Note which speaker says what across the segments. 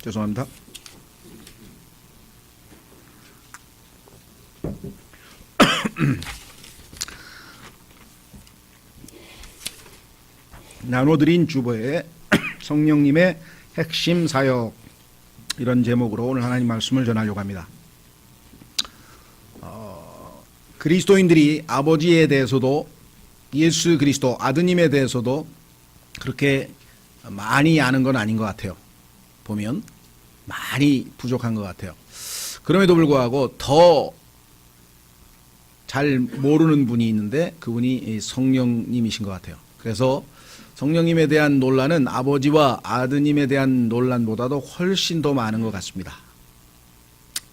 Speaker 1: 죄송합니다. 나눠드린 주보에 성령님의 핵심 사역, 이런 제목으로 오늘 하나님 말씀을 전하려고 합니다. 그리스도인들이 아버지에 대해서도 예수 그리스도 아드님에 대해서도 그렇게 많이 아는 건 아닌 것 같아요. 보면 많이 부족한 것 같아요. 그럼에도 불구하고 더 잘 모르는 분이 있는데 그분이 성령님이신 것 같아요. 그래서 성령님에 대한 논란은 아버지와 아드님에 대한 논란보다도 훨씬 더 많은 것 같습니다.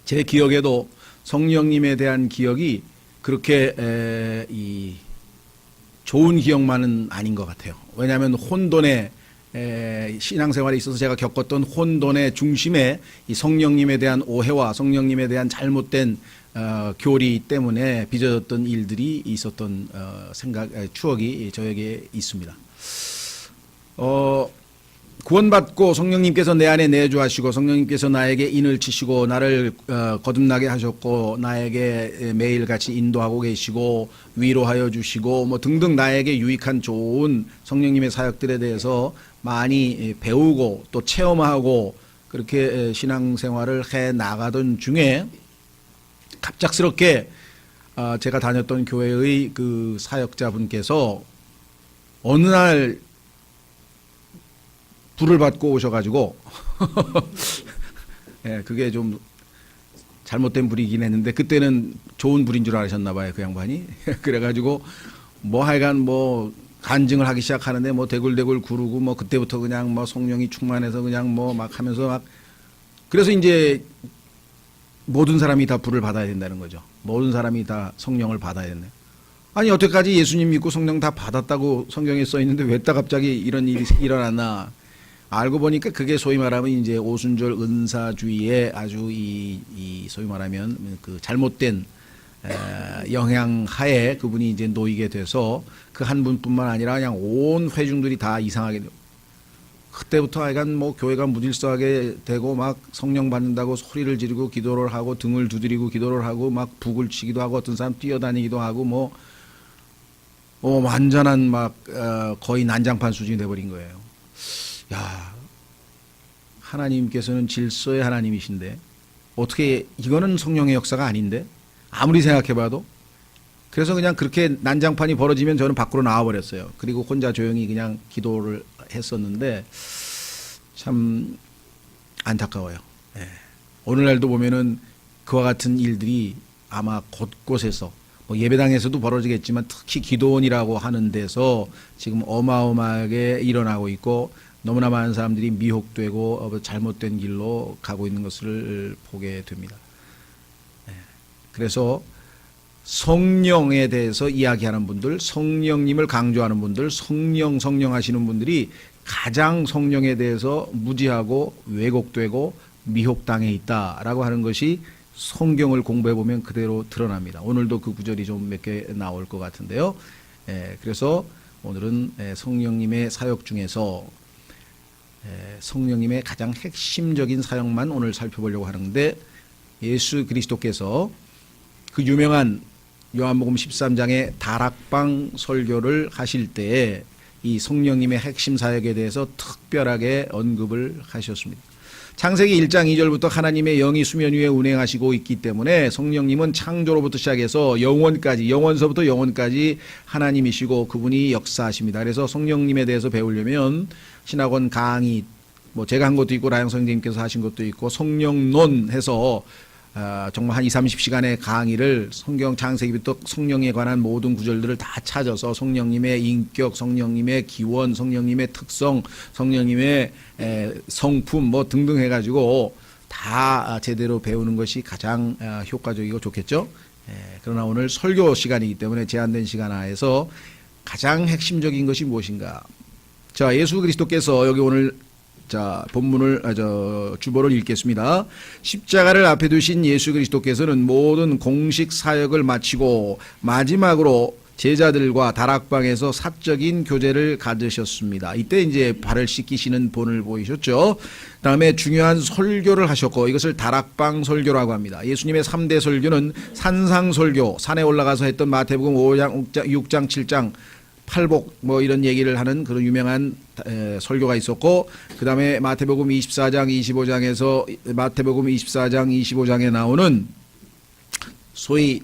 Speaker 1: 제 기억에도 성령님에 대한 기억이 그렇게 좋은 기억만은 아닌 것 같아요. 왜냐하면 혼돈의 신앙생활에 있어서 제가 겪었던 혼돈의 중심에 이 성령님에 대한 오해와 성령님에 대한 잘못된 교리 때문에 빚어졌던 일들이 있었던 추억이 저에게 있습니다. 구원받고 성령님께서 내 안에 내주하시고 성령님께서 나에게 인을 치시고 나를 거듭나게 하셨고 나에게 매일같이 인도하고 계시고 위로하여 주시고 뭐 등등 나에게 유익한 좋은 성령님의 사역들에 대해서 많이 배우고 또 체험하고 그렇게 신앙생활을 해 나가던 중에 갑작스럽게 제가 다녔던 교회의 그 사역자분께서 어느 날 불을 받고 오셔가지고 예, 그게 좀 잘못된 불이긴 했는데 그때는 좋은 불인 줄 아셨나 봐요, 그 양반이. 그래가지고 뭐 하여간 뭐 간증을 하기 시작하는데 뭐 대굴대굴 구르고 뭐 그때부터 그냥 뭐 성령이 충만해서 그냥 뭐 막 하면서 막 그래서 이제 모든 사람이 다 불을 받아야 된다는 거죠. 모든 사람이 다 성령을 받아야 된다. 아니 여태까지 예수님 믿고 성령 다 받았다고 성경에 써 있는데 왜 딱 갑자기 이런 일이 일어났나? 알고 보니까 그게 소위 말하면 이제 오순절 은사주의의 아주 이 소위 말하면 그 잘못된 영향 하에 그분이 이제 놓이게 돼서 그 한 분뿐만 아니라 그냥 온 회중들이 다 이상하게 되고 그때부터 하여간 뭐 교회가 무질서하게 되고 막 성령 받는다고 소리를 지르고 기도를 하고 등을 두드리고 기도를 하고 막 북을 치기도 하고 어떤 사람 뛰어다니기도 하고 뭐 완전한 막 거의 난장판 수준이 돼버린 거예요. 야, 하나님께서는 질서의 하나님이신데 어떻게 이거는 성령의 역사가 아닌데 아무리 생각해봐도 그래서 그냥 그렇게 난장판이 벌어지면 저는 밖으로 나와버렸어요. 그리고 혼자 조용히 그냥 기도를 했었는데 참 안타까워요. 예. 오늘날도 보면은 그와 같은 일들이 아마 곳곳에서 뭐 예배당에서도 벌어지겠지만 특히 기도원이라고 하는 데서 지금 어마어마하게 일어나고 있고 너무나 많은 사람들이 미혹되고 잘못된 길로 가고 있는 것을 보게 됩니다. 그래서 성령에 대해서 이야기하는 분들, 성령님을 강조하는 분들, 성령 하시는 분들이 가장 성령에 대해서 무지하고 왜곡되고 미혹당해 있다라고 하는 것이 성경을 공부해 보면 그대로 드러납니다. 오늘도 그 구절이 좀 몇 개 나올 것 같은데요. 그래서 오늘은 성령님의 사역 중에서 성령님의 가장 핵심적인 사역만 오늘 살펴보려고 하는데 예수 그리스도께서 그 유명한 요한복음 13장의 다락방 설교를 하실 때에 이 성령님의 핵심 사역에 대해서 특별하게 언급을 하셨습니다. 창세기 1장 2절부터 하나님의 영이 수면 위에 운행하시고 있기 때문에 성령님은 창조로부터 시작해서 영원서부터 영원까지 하나님이시고 그분이 역사하십니다. 그래서 성령님에 대해서 배우려면 신학원 강의, 뭐 제가 한 것도 있고 라영 선생님께서 하신 것도 있고 성령론 해서 정말 한 20-30시간의 강의를 성경 창세기부터 성령에 관한 모든 구절들을 다 찾아서 성령님의 인격, 성령님의 기원, 성령님의 특성, 성령님의 성품 뭐 등등 해가지고 다 제대로 배우는 것이 가장 효과적이고 좋겠죠. 그러나 오늘 설교 시간이기 때문에 제한된 시간 하에서 가장 핵심적인 것이 무엇인가? 자, 예수 그리스도께서 여기 오늘 본문을 주보를 읽겠습니다. 십자가를 앞에 두신 예수 그리스도께서는 모든 공식 사역을 마치고 마지막으로 제자들과 다락방에서 사적인 교제를 가지셨습니다. 이때 이제 발을 씻기시는 본을 보이셨죠. 그다음에 중요한 설교를 하셨고 이것을 다락방 설교라고 합니다. 예수님의 3대 설교는 산상 설교, 산에 올라가서 했던 마태복음 5장, 6장, 7장, 팔복 뭐 이런 얘기를 하는 그런 유명한 설교가 있었고, 그다음에 마태복음 24장, 25장에서 마태복음 24장, 25장에 나오는 소위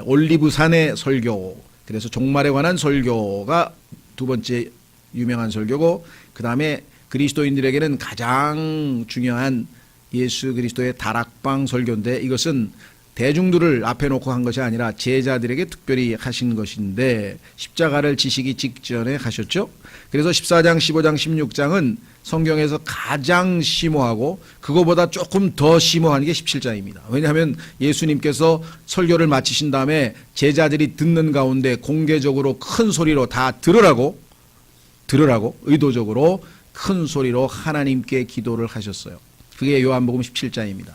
Speaker 1: 올리브산의 설교, 그래서 종말에 관한 설교가 두 번째 유명한 설교고, 그 다음에 그리스도인들에게는 가장 중요한 예수 그리스도의 다락방 설교인데, 이것은 대중들을 앞에 놓고 한 것이 아니라 제자들에게 특별히 하신 것인데 십자가를 지시기 직전에 하셨죠. 그래서 14장, 15장, 16장은 성경에서 가장 심오하고 그거보다 조금 더 심오한 게 17장입니다. 왜냐하면 예수님께서 설교를 마치신 다음에 제자들이 듣는 가운데 공개적으로 큰 소리로 다 들으라고 의도적으로 큰 소리로 하나님께 기도를 하셨어요. 그게 요한복음 17장입니다.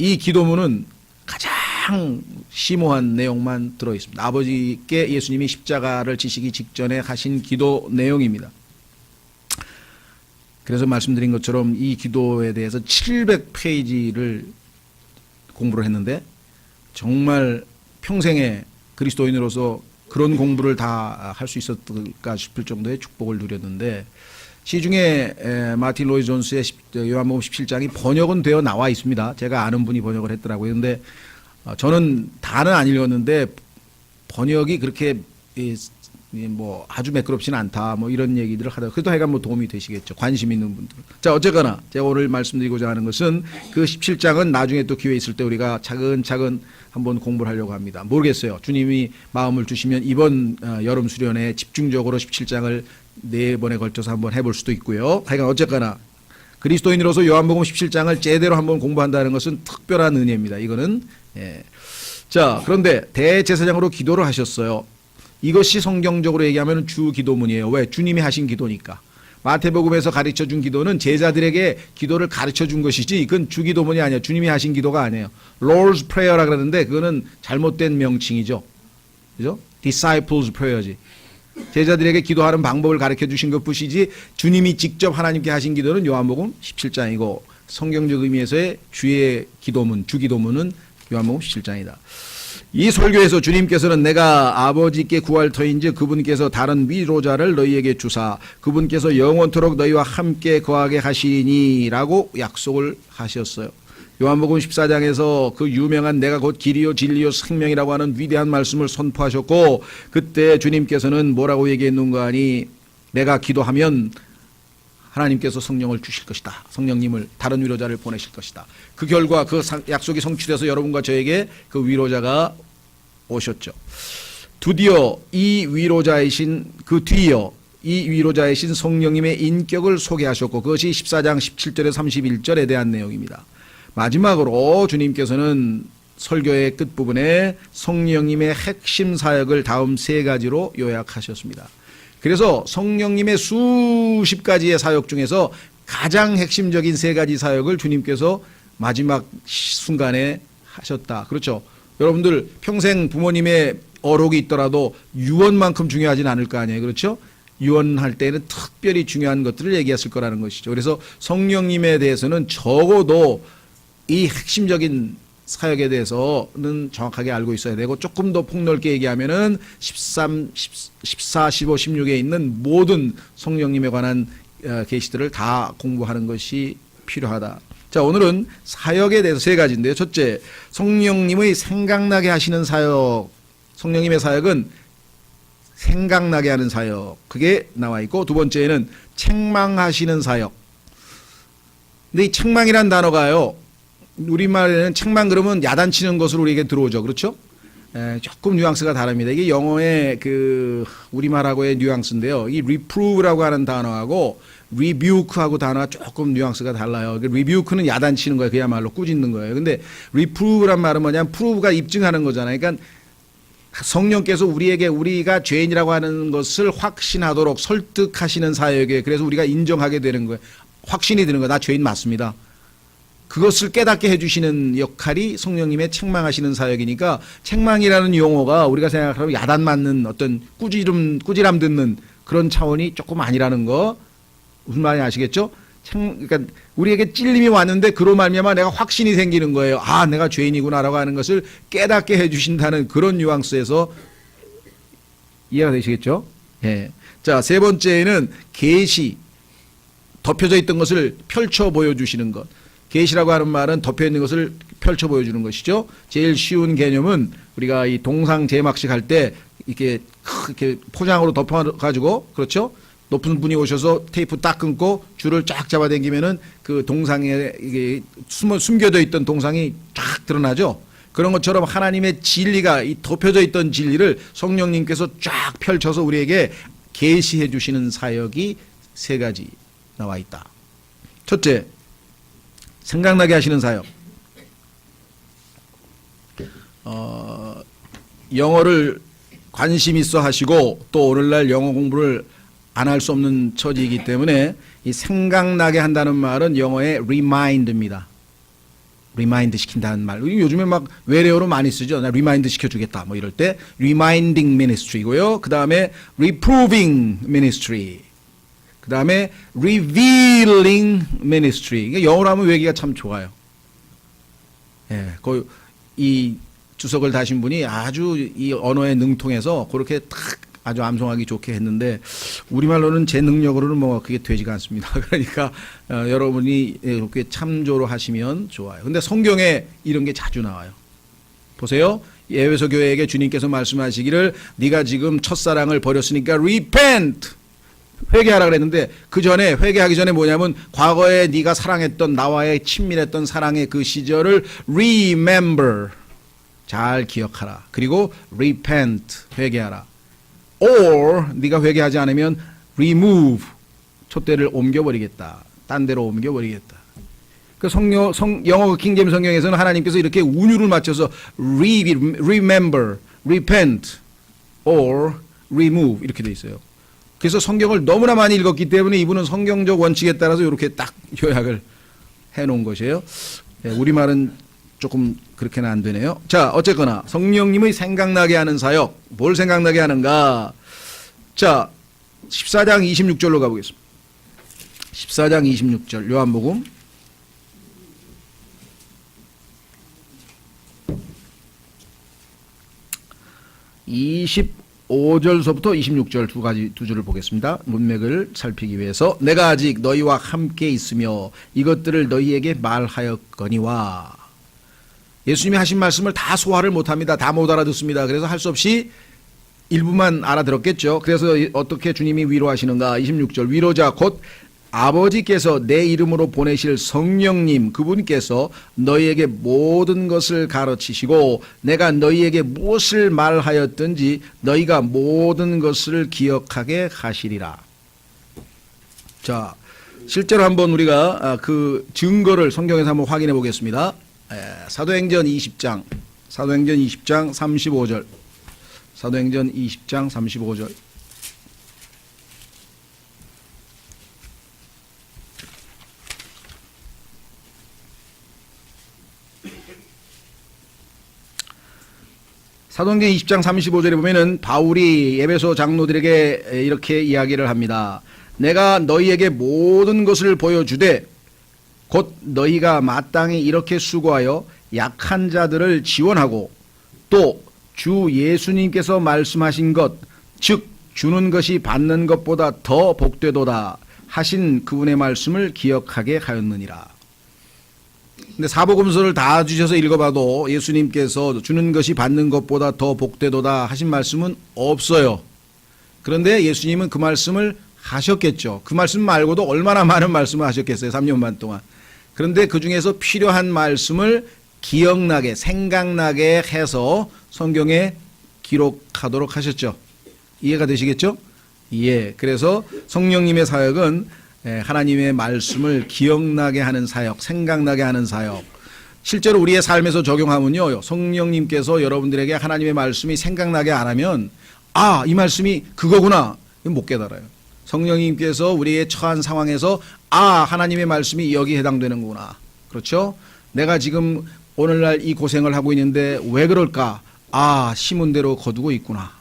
Speaker 1: 이 기도문은 가장 심오한 내용만 들어있습니다. 아버지께 예수님이 십자가를 지시기 직전에 하신 기도 내용입니다. 그래서 말씀드린 것처럼 이 기도에 대해서 700페이지를 공부를 했는데 정말 평생에 그리스도인으로서 그런 공부를 다 할 수 있었을까 싶을 정도의 축복을 누렸는데, 시중에 마틴 로이 존스의 요한복음 17장이 번역은 되어 나와 있습니다. 제가 아는 분이 번역을 했더라고요. 그런데 저는 다는 안 읽었는데 번역이 그렇게 뭐 아주 매끄럽지는 않다, 뭐 이런 얘기들을 하다가 그래도 하여간 뭐 도움이 되시겠죠, 관심 있는 분들. 자, 어쨌거나 제가 오늘 말씀드리고자 하는 것은 그 17장은 나중에 또 기회 있을 때 우리가 차근차근 한번 공부를 하려고 합니다. 모르겠어요. 주님이 마음을 주시면 이번 여름 수련회에 집중적으로 17장을 4번에 걸쳐서 한번 해볼 수도 있고요. 하여간 어쨌거나 그리스도인으로서 요한복음 17장을 제대로 한번 공부한다는 것은 특별한 은혜입니다. 이거는 자, 그런데 대제사장으로 기도를 하셨어요. 이것이 성경적으로 얘기하면 주 기도문이에요. 왜? 주님이 하신 기도니까. 마태복음에서 가르쳐준 기도는 제자들에게 기도를 가르쳐준 것이지 그건 주 기도문이 아니에요. 주님이 하신 기도가 아니에요. Lord's Prayer라 그러는데 그거는 잘못된 명칭이죠. 그죠? Disciples Prayer지. 제자들에게 기도하는 방법을 가르쳐 주신 것뿐이지 주님이 직접 하나님께 하신 기도는 요한복음 17장이고 성경적 의미에서의 주의 기도문, 주 기도문은 요한복음 17장이다. 이 설교에서 주님께서는 내가 아버지께 구할 터인즉 그분께서 다른 위로자를 너희에게 주사 그분께서 영원토록 너희와 함께 거하게 하시니 라고 약속을 하셨어요. 요한복음 14장에서 그 유명한 내가 곧 길이요 진리요 생명이라고 하는 위대한 말씀을 선포하셨고, 그때 주님께서는 뭐라고 얘기했는가 하니 내가 기도하면 하나님께서 성령을 주실 것이다. 성령님을, 다른 위로자를 보내실 것이다. 그 결과 그 약속이 성취돼서 여러분과 저에게 그 위로자가 오셨죠. 드디어 이 위로자이신 그 뒤이어 이 위로자이신 성령님의 인격을 소개하셨고 그것이 14장 17절에서 31절에 대한 내용입니다. 마지막으로 주님께서는 설교의 끝부분에 성령님의 핵심 사역을 다음 3가지로 요약하셨습니다. 그래서 성령님의 수십 가지의 사역 중에서 가장 핵심적인 3가지 사역을 주님께서 마지막 순간에 하셨다. 그렇죠. 여러분들 평생 부모님의 어록이 있더라도 유언만큼 중요하진 않을 거 아니에요. 그렇죠. 유언할 때는 특별히 중요한 것들을 얘기했을 거라는 것이죠. 그래서 성령님에 대해서는 적어도 이 핵심적인 사역에 대해서는 정확하게 알고 있어야 되고, 조금 더 폭넓게 얘기하면은 13, 14, 15, 16에 있는 모든 성령님에 관한 계시들을 다 공부하는 것이 필요하다. 자, 오늘은 사역에 대해서 3가지인데요. 첫째, 성령님의 생각나게 하시는 사역. 성령님의 사역은 생각나게 하는 사역. 그게 나와 있고, 두 번째는 책망하시는 사역. 근데 이 책망이란 단어가요, 우리말에는 책망 그러면 야단치는 것으로 우리에게 들어오죠. 그렇죠? 조금 뉘앙스가 다릅니다. 이게 영어의 그 우리말하고의 뉘앙스인데요. 이 reprove라고 하는 단어하고 rebuke하고 단어가 조금 뉘앙스가 달라요. rebuke는 야단치는 거예요. 그야말로 꾸짖는 거예요. 근데 reprove란 말은 뭐냐면 prove가 입증하는 거잖아요. 그러니까 성령께서 우리에게 우리가 죄인이라고 하는 것을 확신하도록 설득하시는 사역에, 그래서 우리가 인정하게 되는 거예요. 확신이 드는 거예요. 나 죄인 맞습니다. 그것을 깨닫게 해주시는 역할이 성령님의 책망하시는 사역이니까 책망이라는 용어가 우리가 생각하면 야단 맞는 어떤 꾸지람 듣는 그런 차원이 조금 아니라는 거 무슨 말인지 아시겠죠? 그러니까 우리에게 찔림이 왔는데 그로 말미암아 내가 확신이 생기는 거예요. 아, 내가 죄인이구나라고 하는 것을 깨닫게 해주신다는 그런 뉘앙스에서 이해가 되시겠죠? 예. 자, 세 번째는 계시, 덮여져 있던 것을 펼쳐 보여주시는 것. 계시라고 하는 말은 덮여 있는 것을 펼쳐 보여주는 것이죠. 제일 쉬운 개념은 우리가 이 동상 제막식 할 때 이렇게 포장으로 덮어가지고, 그렇죠? 높은 분이 오셔서 테이프 딱 끊고 줄을 쫙 잡아당기면은 그 동상에 이게 숨겨져 있던 동상이 쫙 드러나죠. 그런 것처럼 하나님의 진리가 이 덮여져 있던 진리를 성령님께서 쫙 펼쳐서 우리에게 계시해 주시는 사역이 세 가지 나와 있다. 첫째, 생각나게 하시는 사역. 영어를 관심 있어 하시고 또 오늘날 영어 공부를 안 할 수 없는 처지이기 때문에 이 생각나게 한다는 말은 영어의 remind입니다. 리마인드 시킨다는 말. 요즘에 막 외래어로 많이 쓰죠. 나 리마인드 시켜주겠다. 뭐 이럴 때 reminding ministry고요. 그 다음에 reproving ministry. 그 다음에 revealing ministry. 그러니까 영어로 하면 외기가 참 좋아요. 예, 이 주석을 다신 분이 아주 이 언어에 능통해서 그렇게 딱 아주 암송하기 좋게 했는데 우리말로는 제 능력으로는 뭐 그게 되지가 않습니다. 그러니까 여러분이 이렇게 참조를 하시면 좋아요. 근데 성경에 이런 게 자주 나와요. 보세요. 에베소 교회에게 주님께서 말씀하시기를 네가 지금 첫사랑을 버렸으니까 repent, 회개하라 그랬는데 그 전에 회개하기 전에 뭐냐면 과거에 네가 사랑했던 나와의 친밀했던 사랑의 그 시절을 remember, 잘 기억하라. 그리고 repent, 회개하라. or 네가 회개하지 않으면 remove, 촛대를 옮겨버리겠다. 딴 데로 옮겨버리겠다. 그 영어 킹제임스 성경에서는 하나님께서 이렇게 운율을 맞춰서 remember, repent, or remove 이렇게 돼 있어요. 그래서 성경을 너무나 많이 읽었기 때문에 이분은 성경적 원칙에 따라서 이렇게 딱 요약을 해놓은 것이에요. 우리말은 조금 그렇게는 안 되네요. 자, 어쨌거나 성령님의 생각나게 하는 사역, 뭘 생각나게 하는가? 자, 14장 26절로 가보겠습니다. 14장 26절 요한복음 25절서부터 26절 두 줄을 보겠습니다. 문맥을 살피기 위해서 내가 아직 너희와 함께 있으며 이것들을 너희에게 말하였거니와. 예수님이 하신 말씀을 다 소화를 못합니다. 다 못 알아듣습니다. 그래서 할 수 없이 일부만 알아들었겠죠. 그래서 어떻게 주님이 위로하시는가? 26절 위로자 곧 아버지께서 내 이름으로 보내실 성령님 그분께서 너희에게 모든 것을 가르치시고 내가 너희에게 무엇을 말하였든지 너희가 모든 것을 기억하게 하시리라. 자, 실제로 한번 우리가 그 증거를 성경에서 한번 확인해 보겠습니다. 사도행전 20장 35절. 사도행전 20장 35절. 사도행전 20장 35절에 보면은 바울이 에베소 장로들에게 이렇게 이야기를 합니다. 내가 너희에게 모든 것을 보여주되 곧 너희가 마땅히 이렇게 수고하여 약한 자들을 지원하고 또 주 예수님께서 말씀하신 것, 즉 주는 것이 받는 것보다 더 복되도다 하신 그분의 말씀을 기억하게 하였느니라. 근데 사복음서를 다 주셔서 읽어봐도 예수님께서 주는 것이 받는 것보다 더 복되도다 하신 말씀은 없어요. 그런데 예수님은 그 말씀을 하셨겠죠. 그 말씀 말고도 얼마나 많은 말씀을 하셨겠어요. 3년 반 동안. 그런데 그 중에서 필요한 말씀을 기억나게 생각나게 해서 성경에 기록하도록 하셨죠. 이해가 되시겠죠? 예. 그래서 성령님의 사역은 하나님의 말씀을 기억나게 하는 사역, 생각나게 하는 사역. 실제로 우리의 삶에서 적용하면요, 성령님께서 여러분들에게 하나님의 말씀이 생각나게 안 하면 아, 이 말씀이 그거구나 못 깨달아요. 성령님께서 우리의 처한 상황에서 아, 하나님의 말씀이 여기 해당되는구나 그렇죠? 내가 지금 오늘날 이 고생을 하고 있는데 왜 그럴까? 아, 심은 대로 거두고 있구나.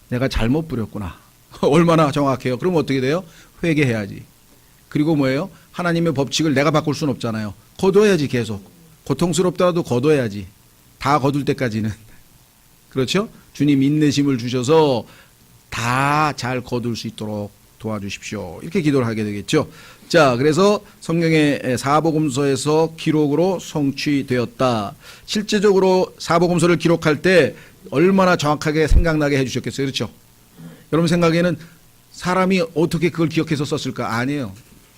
Speaker 1: 내가 잘못 부렸구나. 얼마나 정확해요. 그럼 어떻게 돼요? 회개해야지. 그리고 뭐예요? 하나님의 법칙을 내가 바꿀 수는 없잖아요. 거둬야지 계속. 고통스럽더라도 거둬야지. 다 거둘 때까지는. 그렇죠? 주님 인내심을 주셔서 다 잘 거둘 수 있도록 도와주십시오. 이렇게 기도를 하게 되겠죠. 자, 그래서 성경의 사복음서에서 기록으로 성취되었다. 실제적으로 사복음서를 기록할 때 얼마나 정확하게 생각나게 해주셨겠어요. 그렇죠? 여러분 생각에는 사람이 어떻게 그걸 기억해서 썼을까? 아니에요.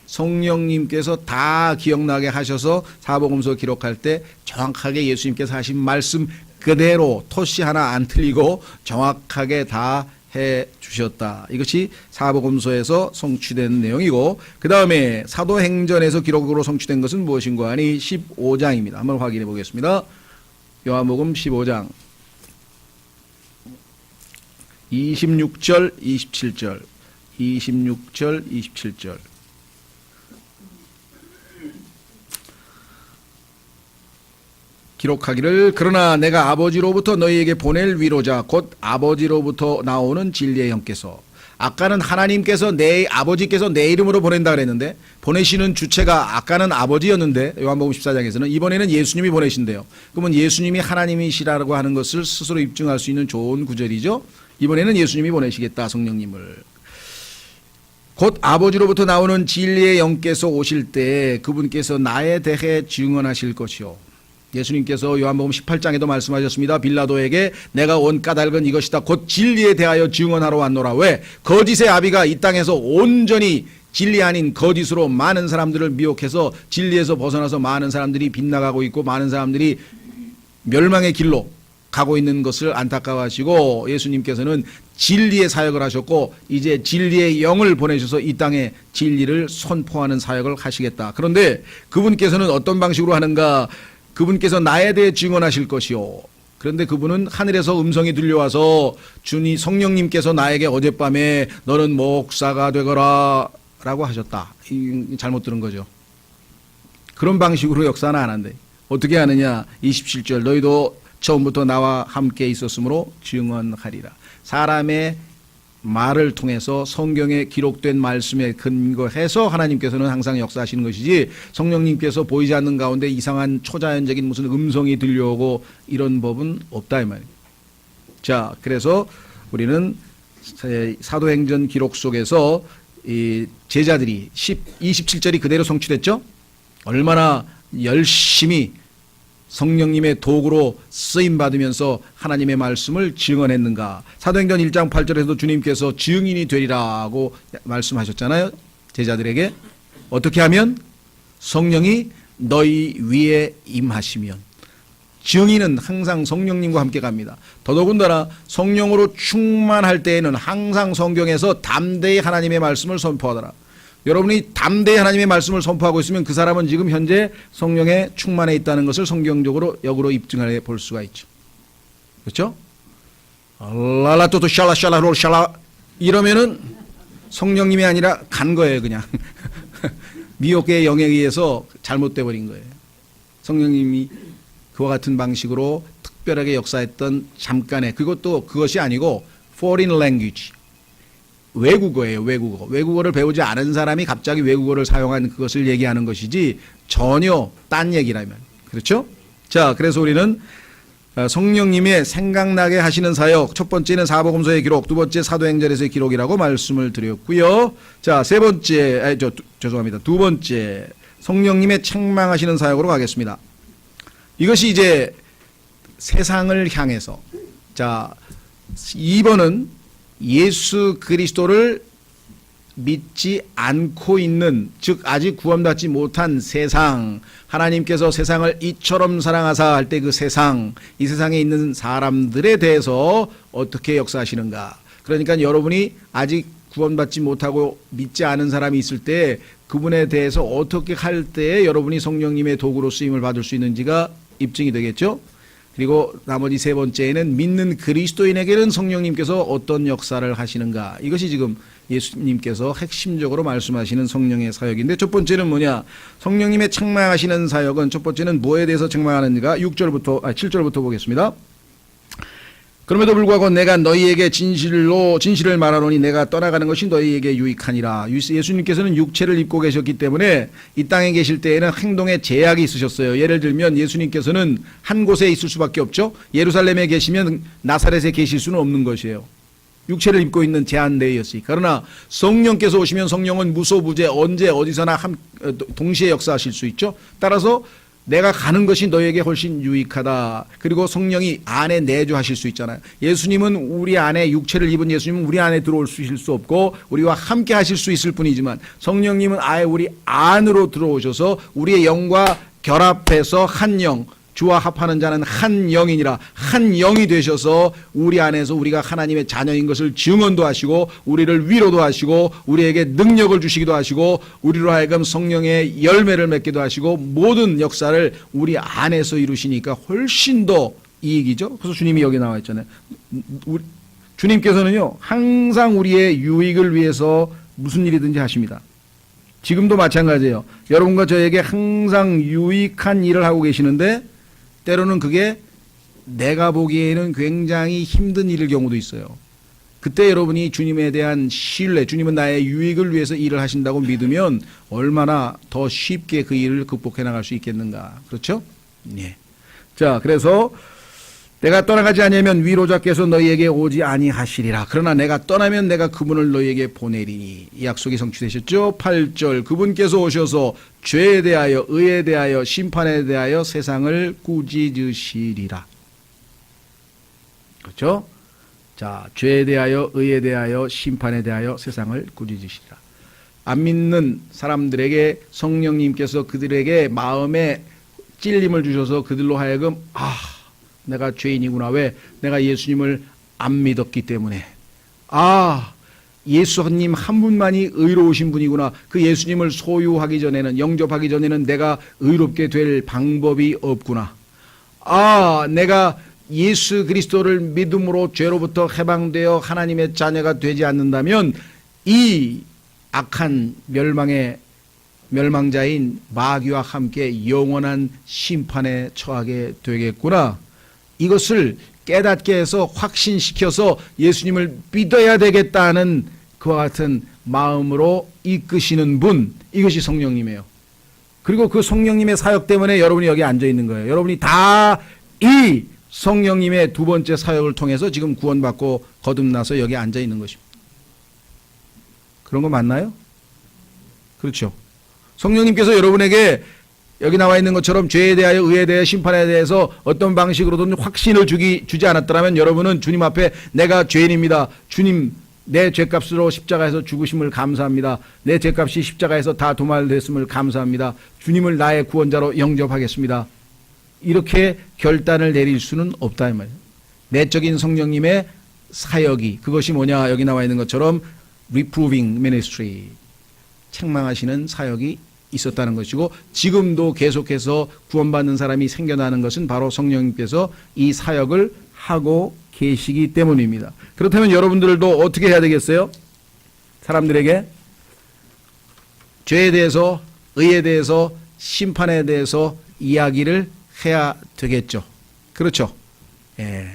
Speaker 1: 성령님께서 다 기억나게 하셔서 사복음서 기록할 때 정확하게 예수님께서 하신 말씀 그대로 토시 하나 안 틀리고 정확하게 다 해 주셨다. 이것이 사복음서에서 성취된 내용이고, 그 다음에 사도행전에서 기록으로 성취된 것은 무엇인가 하니 15장입니다. 한번 확인해 보겠습니다. 요한복음 15장 26절 27절 26절 27절 기록하기를 그러나 내가 아버지로부터 너희에게 보낼 위로자 곧 아버지로부터 나오는 진리의 형께서, 아까는 하나님께서 아버지께서 내 이름으로 보낸다 그랬는데 보내시는 주체가 아까는 아버지였는데 요한복음 14장에서는 이번에는 예수님이 보내신대요. 그러면 예수님이 하나님이시라고 하는 것을 스스로 입증할 수 있는 좋은 구절이죠. 이번에는 예수님이 보내시겠다, 성령님을. 곧 아버지로부터 나오는 진리의 영께서 오실 때 그분께서 나에 대해 증언하실 것이요. 예수님께서 요한복음 18장에도 말씀하셨습니다. 빌라도에게 내가 온 까닭은 이것이다. 곧 진리에 대하여 증언하러 왔노라. 왜? 거짓의 아비가 이 땅에서 온전히 진리 아닌 거짓으로 많은 사람들을 미혹해서 진리에서 벗어나서 많은 사람들이 빗나가고 있고 많은 사람들이 멸망의 길로 가고 있는 것을 안타까워하시고, 예수님께서는 진리의 사역을 하셨고 이제 진리의 영을 보내셔서 이 땅에 진리를 선포하는 사역을 하시겠다. 그런데 그분께서는 어떤 방식으로 하는가? 그분께서 나에 대해 증언하실 것이요. 그런데 그분은 하늘에서 음성이 들려와서 성령님께서 나에게 어젯밤에 너는 목사가 되거라 라고 하셨다. 잘못 들은 거죠. 그런 방식으로 역사는 안 한대. 어떻게 하느냐? 27절 너희도 처음부터 나와 함께 있었으므로 증언하리라. 사람의 말을 통해서 성경에 기록된 말씀에 근거해서 하나님께서는 항상 역사하시는 것이지, 성령님께서 보이지 않는 가운데 이상한 초자연적인 무슨 음성이 들려오고 이런 법은 없다 이 말이에요. 자, 그래서 우리는 사도행전 기록 속에서 이 제자들이 27절이 그대로 성취됐죠. 얼마나 열심히 성령님의 도구로 쓰임받으면서 하나님의 말씀을 증언했는가. 사도행전 1장 8절에서도 주님께서 증인이 되리라고 말씀하셨잖아요. 제자들에게 어떻게 하면? 성령이 너희 위에 임하시면. 증인은 항상 성령님과 함께 갑니다. 더더군다나 성령으로 충만할 때에는 항상 성경에서 담대히 하나님의 말씀을 선포하더라. 여러분이 담대히 하나님의 말씀을 선포하고 있으면 그 사람은 지금 현재 성령에 충만해 있다는 것을 성경적으로 역으로 입증해 볼 수가 있죠. 그렇죠? 랄라토토 샬라샬라 롤샬라 이러면은 성령님이 아니라 간 거예요, 그냥. 미혹의 영에 의해서 잘못돼 버린 거예요. 성령님이 그와 같은 방식으로 특별하게 역사했던 잠깐의, 그것도 그것이 아니고 foreign language, 외국어예요. 외국어를 배우지 않은 사람이 갑자기 외국어를 사용한 그것을 얘기하는 것이지 전혀 딴 얘기라면. 그렇죠? 자, 그래서 우리는 성령님의 생각나게 하시는 사역, 첫 번째는 사복음서의 기록, 두 번째 사도행전에서의 기록이라고 말씀을 드렸고요. 자, 두 번째 성령님의 책망하시는 사역으로 가겠습니다. 이것이 이제 세상을 향해서, 자, 2번은 예수 그리스도를 믿지 않고 있는, 즉 아직 구원받지 못한 세상, 하나님께서 세상을 이처럼 사랑하사 할 때 그 세상, 이 세상에 있는 사람들에 대해서 어떻게 역사하시는가. 그러니까 여러분이 아직 구원받지 못하고 믿지 않은 사람이 있을 때 그분에 대해서 어떻게 할 때 여러분이 성령님의 도구로 쓰임을 받을 수 있는지가 입증이 되겠죠. 그리고 나머지 세 번째는 믿는 그리스도인에게는 성령님께서 어떤 역사를 하시는가. 이것이 지금 예수님께서 핵심적으로 말씀하시는 성령의 사역인데, 첫 번째는 뭐냐? 성령님의 책망하시는 사역은 첫 번째는 뭐에 대해서 책망하는가? 7절부터 보겠습니다. 그럼에도 불구하고 내가 너희에게 진실을 말하노니 내가 떠나가는 것이 너희에게 유익하니라. 예수님께서는 육체를 입고 계셨기 때문에 이 땅에 계실 때에는 행동에 제약이 있으셨어요. 예를 들면 예수님께서는 한 곳에 있을 수밖에 없죠. 예루살렘에 계시면 나사렛에 계실 수는 없는 것이에요. 육체를 입고 있는 제한되었으니. 그러나 성령께서 오시면 성령은 무소부재 언제 어디서나 동시에 역사하실 수 있죠. 따라서 내가 가는 것이 너에게 훨씬 유익하다. 그리고 성령이 안에 내주하실 수 있잖아요. 예수님은 우리 안에, 육체를 입은 예수님은 우리 안에 들어올 수 없고 우리와 함께 하실 수 있을 뿐이지만, 성령님은 아예 우리 안으로 들어오셔서 우리의 영과 결합해서 한 영, 주와 합하는 자는 한 영이니라, 한 영이 되셔서 우리 안에서 우리가 하나님의 자녀인 것을 증언도 하시고 우리를 위로도 하시고 우리에게 능력을 주시기도 하시고 우리로 하여금 성령의 열매를 맺기도 하시고 모든 역사를 우리 안에서 이루시니까 훨씬 더 이익이죠. 그래서 주님이 여기 나와 있잖아요. 주님께서는요 항상 우리의 유익을 위해서 무슨 일이든지 하십니다. 지금도 마찬가지예요. 여러분과 저에게 항상 유익한 일을 하고 계시는데, 때로는 그게 내가 보기에는 굉장히 힘든 일일 경우도 있어요. 그때 여러분이 주님에 대한 신뢰, 주님은 나의 유익을 위해서 일을 하신다고 믿으면 얼마나 더 쉽게 그 일을 극복해 나갈 수 있겠는가. 그렇죠? 예. 자, 그래서 내가 떠나가지 아니하면 위로자께서 너희에게 오지 아니하시리라. 그러나 내가 떠나면 내가 그분을 너희에게 보내리니. 이 약속이 성취되셨죠? 8절, 그분께서 오셔서 죄에 대하여 의에 대하여 심판에 대하여 세상을 꾸짖으시리라. 그렇죠? 자, 죄에 대하여 의에 대하여 심판에 대하여 세상을 꾸짖으시리라. 안 믿는 사람들에게 성령님께서 그들에게 마음에 찔림을 주셔서 그들로 하여금 내가 죄인이구나. 왜? 내가 예수님을 안 믿었기 때문에. 예수님 한 분만이 의로우신 분이구나. 그 예수님을 소유하기 전에는, 영접하기 전에는 내가 의롭게 될 방법이 없구나. 내가 예수 그리스도를 믿음으로 죄로부터 해방되어 하나님의 자녀가 되지 않는다면 이 악한 멸망자인 마귀와 함께 영원한 심판에 처하게 되겠구나. 이것을 깨닫게 해서 확신시켜서 예수님을 믿어야 되겠다는 그와 같은 마음으로 이끄시는 분, 이것이 성령님이에요. 그리고 그 성령님의 사역 때문에 여러분이 여기 앉아 있는 거예요. 여러분이 다 이 성령님의 두 번째 사역을 통해서 지금 구원받고 거듭나서 여기 앉아 있는 것입니다. 그런 거 맞나요? 그렇죠. 성령님께서 여러분에게 여기 나와 있는 것처럼 죄에 대하여 의에 대하여 심판에 대해서 어떤 방식으로든 확신을 주지 않았더라면 여러분은 주님 앞에 내가 죄인입니다. 주님, 내 죄값으로 십자가에서 죽으심을 감사합니다. 내 죄값이 십자가에서 다 도말됐음을 감사합니다. 주님을 나의 구원자로 영접하겠습니다. 이렇게 결단을 내릴 수는 없다 이 말이에요. 내적인 성령님의 사역이, 그것이 뭐냐, 여기 나와 있는 것처럼 reproving ministry, 책망하시는 사역이 있었다는 것이고, 지금도 계속해서 구원받는 사람이 생겨나는 것은 바로 성령님께서 이 사역을 하고 계시기 때문입니다. 그렇다면 여러분들도 어떻게 해야 되겠어요? 사람들에게 죄에 대해서, 의에 대해서, 심판에 대해서 이야기를 해야 되겠죠. 그렇죠? 예.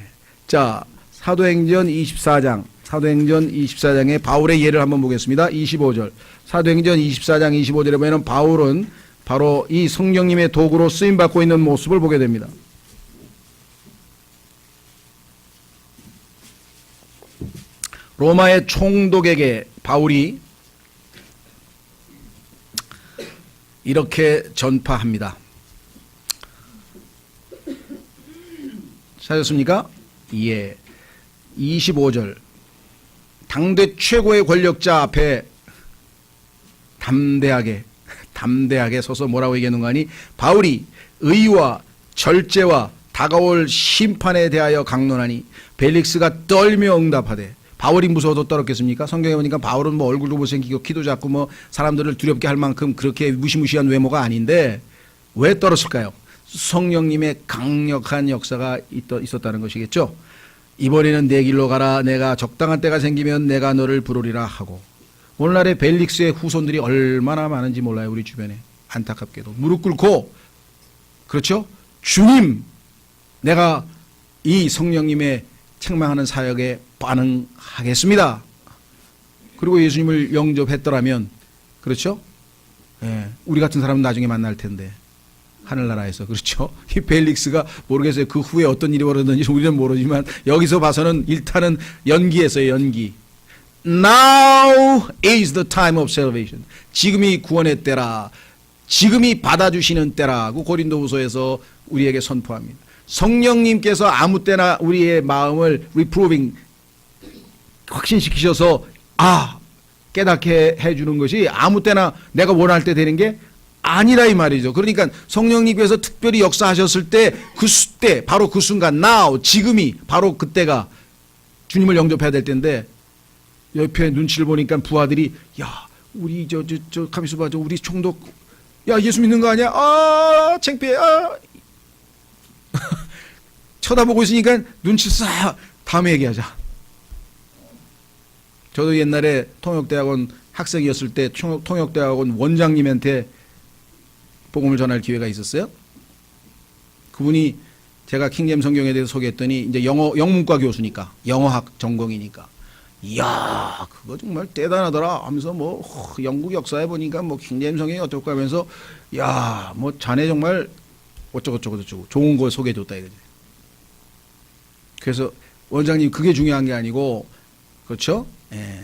Speaker 1: 자, 사도행전 24장의 바울의 예를 한번 보겠습니다. 25절. 사도행전 24장 25절에 보면 바울은 바로 이 성령님의 도구로 쓰임받고 있는 모습을 보게 됩니다. 로마의 총독에게 바울이 이렇게 전파합니다. 찾았습니까? 예. 25절. 당대 최고의 권력자 앞에 담대하게 서서 뭐라고 얘기하는가 하니, 바울이 의와 절제와 다가올 심판에 대하여 강론하니 벨릭스가 떨며 응답하되. 바울이 무서워도 떨었겠습니까? 성경에 보니까 바울은 뭐 얼굴도 못생기고 키도 작고 뭐 사람들을 두렵게 할 만큼 그렇게 무시무시한 외모가 아닌데 왜 떨었을까요? 성령님의 강력한 역사가 있었다는 것이겠죠. 이번에는 내 길로 가라. 내가 적당한 때가 생기면 내가 너를 부르리라 하고. 오늘날의 벨릭스의 후손들이 얼마나 많은지 몰라요. 우리 주변에. 안타깝게도 무릎 꿇고, 그렇죠? 주님, 내가 이 성령님의 책망하는 사역에 반응하겠습니다. 그리고 예수님을 영접했더라면, 그렇죠? 예, 우리 같은 사람은 나중에 만날 텐데, 하늘나라에서. 그렇죠? 이 벨릭스가 모르겠어요. 그 후에 어떤 일이 벌어졌는지 우리는 모르지만 여기서 봐서는 일단은 연기했어요. 연기. Now is the time of salvation. 지금이 구원의 때라. 지금이 받아주시는 때라고 고린도후서에서 우리에게 선포합니다. 성령님께서 아무 때나 우리의 마음을 reproving, 확신시키셔서 깨닫게 해주는 것이 아무 때나 내가 원할 때 되는 게 아니라 이 말이죠. 그러니까 성령님께서 특별히 역사하셨을 때 때 바로 그 순간 now 지금이 바로 그때가 주님을 영접해야 될 때인데, 옆에 눈치를 보니까 부하들이 우리 저 가만있어 봐, 우리 총독 예수 믿는 거 아니야? 창피해. 쳐다보고 있으니까 눈치 싹. 다음에 얘기하자. 저도 옛날에 통역대학원 학생이었을 때 통역대학원 원장님한테 복음을 전할 기회가 있었어요. 그분이 제가 킹잼 성경에 대해서 소개했더니 이제 영문과 교수니까, 영어학 전공이니까, 이야, 그거 정말 대단하더라 하면서 영국 역사에 보니까 킹잼 성경이 어쩌고 하면서, 자네 정말 어쩌고 좋은 거 소개해줬다 이거지. 그래서 원장님, 그게 중요한 게 아니고, 그렇죠? 예.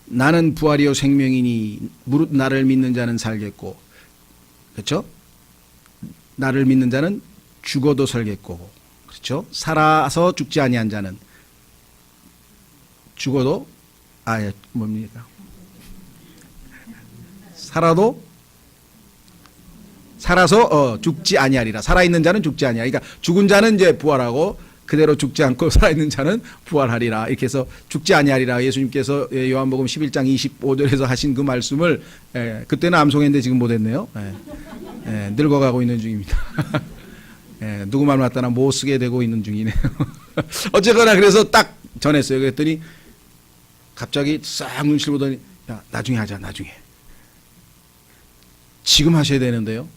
Speaker 1: 나는 부활이요 생명이니 무릇 나를 믿는 자는 살겠고, 그렇죠? 나를 믿는 자는 죽어도 살겠고, 그렇죠? 살아서 죽지 아니한 자는 죽어도 뭡니까? 살아서 죽지 아니하리라. 살아있는 자는 죽지 아니하리라. 그러니까 죽은 자는 이제 부활하고 그대로 죽지 않고 살아있는 자는 부활하리라. 이렇게 해서 죽지 아니하리라. 예수님께서 요한복음 11장 25절에서 하신 그 말씀을 그때는 암송했는데 지금 못했네요. 늙어가고 있는 중입니다. 누구 말 맞다나 못 쓰게 되고 있는 중이네요. 어쨌거나 그래서 딱 전했어요. 그랬더니 갑자기 싹 눈치를 보더니 나중에 하자. 나중에. 지금 하셔야 되는데요.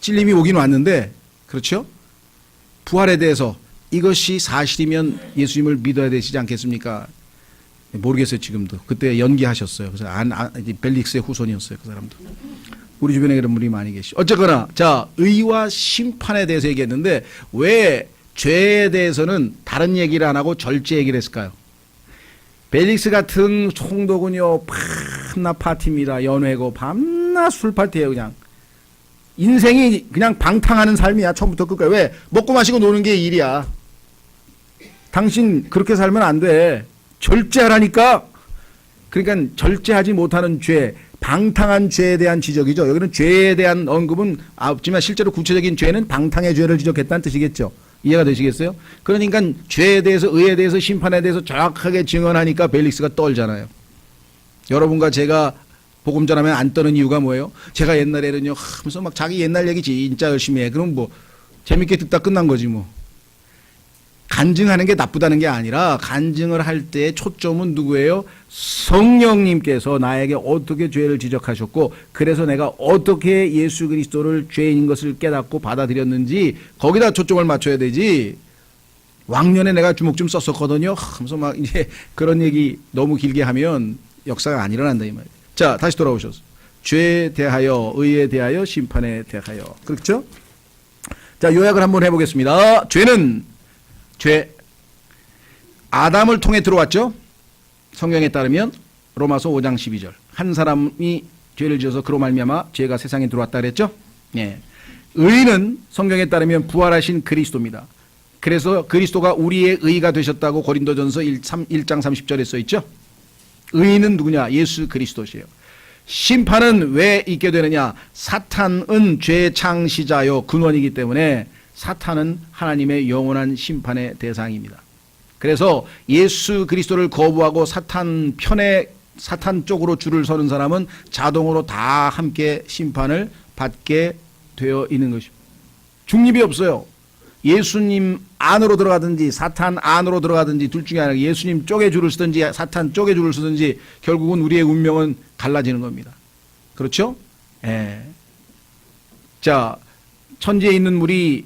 Speaker 1: 찔림이 오긴 왔는데, 그렇죠? 부활에 대해서 이것이 사실이면 예수님을 믿어야 되시지 않겠습니까? 모르겠어요. 지금도. 그때 연기하셨어요. 그래서 벨릭스의 후손이었어요. 그 사람도. 우리 주변에 그런 분이 많이 계시죠. 어쨌거나 의와 심판에 대해서 얘기했는데, 왜 죄에 대해서는 다른 얘기를 안 하고 절제 얘기를 했을까요? 벨릭스 같은 총독은요, 밤낮 파티입니다. 연회고 밤낮 술 파티예요. 그냥 인생이 그냥 방탕하는 삶이야. 처음부터 끝까지. 왜? 먹고 마시고 노는 게 일이야. 당신 그렇게 살면 안 돼. 절제하라니까. 그러니까 절제하지 못하는 죄, 방탕한 죄에 대한 지적이죠. 여기는 죄에 대한 언급은 없지만 실제로 구체적인 죄는 방탕의 죄를 지적했다는 뜻이겠죠. 이해가 되시겠어요? 그러니까 죄에 대해서, 의에 대해서, 심판에 대해서 정확하게 증언하니까 벨릭스가 떨잖아요. 여러분과 제가 복음 전하면 안 떠는 이유가 뭐예요? 제가 옛날에는요 하면서 막 자기 옛날 얘기 진짜 열심히 해. 그럼 재밌게 듣다 끝난 거지 뭐. 간증하는 게 나쁘다는 게 아니라 간증을 할 때 초점은 누구예요? 성령님께서 나에게 어떻게 죄를 지적하셨고, 그래서 내가 어떻게 예수 그리스도를 죄인인 것을 깨닫고 받아들였는지 거기다 초점을 맞춰야 되지. 왕년에 내가 주목 좀 썼었거든요 하면서 막 이제 그런 얘기 너무 길게 하면 역사가 안 일어난다 이 말이에요. 자, 다시 돌아오셔서 죄에 대하여, 의에 대하여, 심판에 대하여. 그렇죠? 자, 요약을 한번 해보겠습니다. 죄, 아담을 통해 들어왔죠. 성경에 따르면 로마서 5장 12절. 한 사람이 죄를 지어서 그로 말미암아 죄가 세상에 들어왔다 그랬죠. 의는 성경에 따르면 부활하신 그리스도입니다. 그래서 그리스도가 우리의 의가 되셨다고 고린도전서 1장 30절에 써있죠. 의인은 누구냐? 예수 그리스도시에요. 심판은 왜 있게 되느냐? 사탄은 죄의 창시자요 근원이기 때문에 사탄은 하나님의 영원한 심판의 대상입니다. 그래서 예수 그리스도를 거부하고 사탄 쪽으로 줄을 서는 사람은 자동으로 다 함께 심판을 받게 되어 있는 것입니다. 중립이 없어요. 예수님 안으로 들어가든지 사탄 안으로 들어가든지 둘 중에 하나, 예수님 쪽에 줄을 서든지 사탄 쪽에 줄을 서든지 결국은 우리의 운명은 갈라지는 겁니다. 그렇죠? 예. 자, 천지에 있는 물이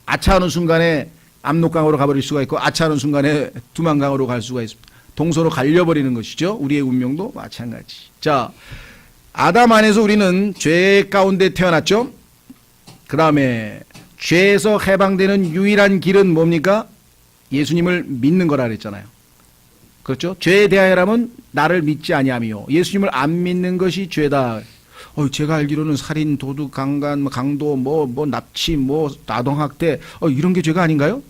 Speaker 1: 아차하는 순간에 압록강으로 가버릴 수가 있고 아차하는 순간에 두만강으로 갈 수가 있습니다. 동서로 갈려버리는 것이죠. 우리의 운명도 마찬가지. 자, 아담 안에서 우리는 죄 가운데 태어났죠. 그 다음에 죄에서 해방되는 유일한 길은 뭡니까? 예수님을 믿는 거라 그랬잖아요. 그렇죠? 죄에 대하여라면 나를 믿지 아니하며 예수님을 안 믿는 것이 죄다. 제가 알기로는 살인, 도둑, 강간, 강도, 납치, 아동학대 이런 게 죄가 아닌가요?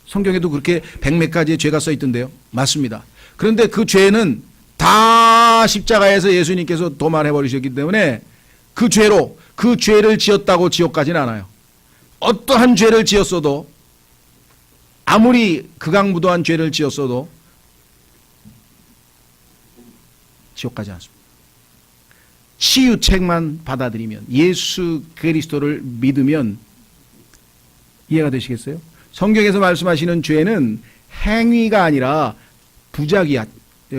Speaker 1: 성경에도 그렇게 백몇 가지의 죄가 써 있던데요. 맞습니다. 그런데 그 죄는 다 십자가에서 예수님께서 도말해 버리셨기 때문에 그 죄로 그 죄를 지었다고 지옥 가지는 않아요. 어떠한 죄를 지었어도 아무리 극악무도한 죄를 지었어도 지옥 가지 않습니다. 치유책만 받아들이면 예수 그리스도를 믿으면 이해가 되시겠어요? 성경에서 말씀하시는 죄는 행위가 아니라 부작위야.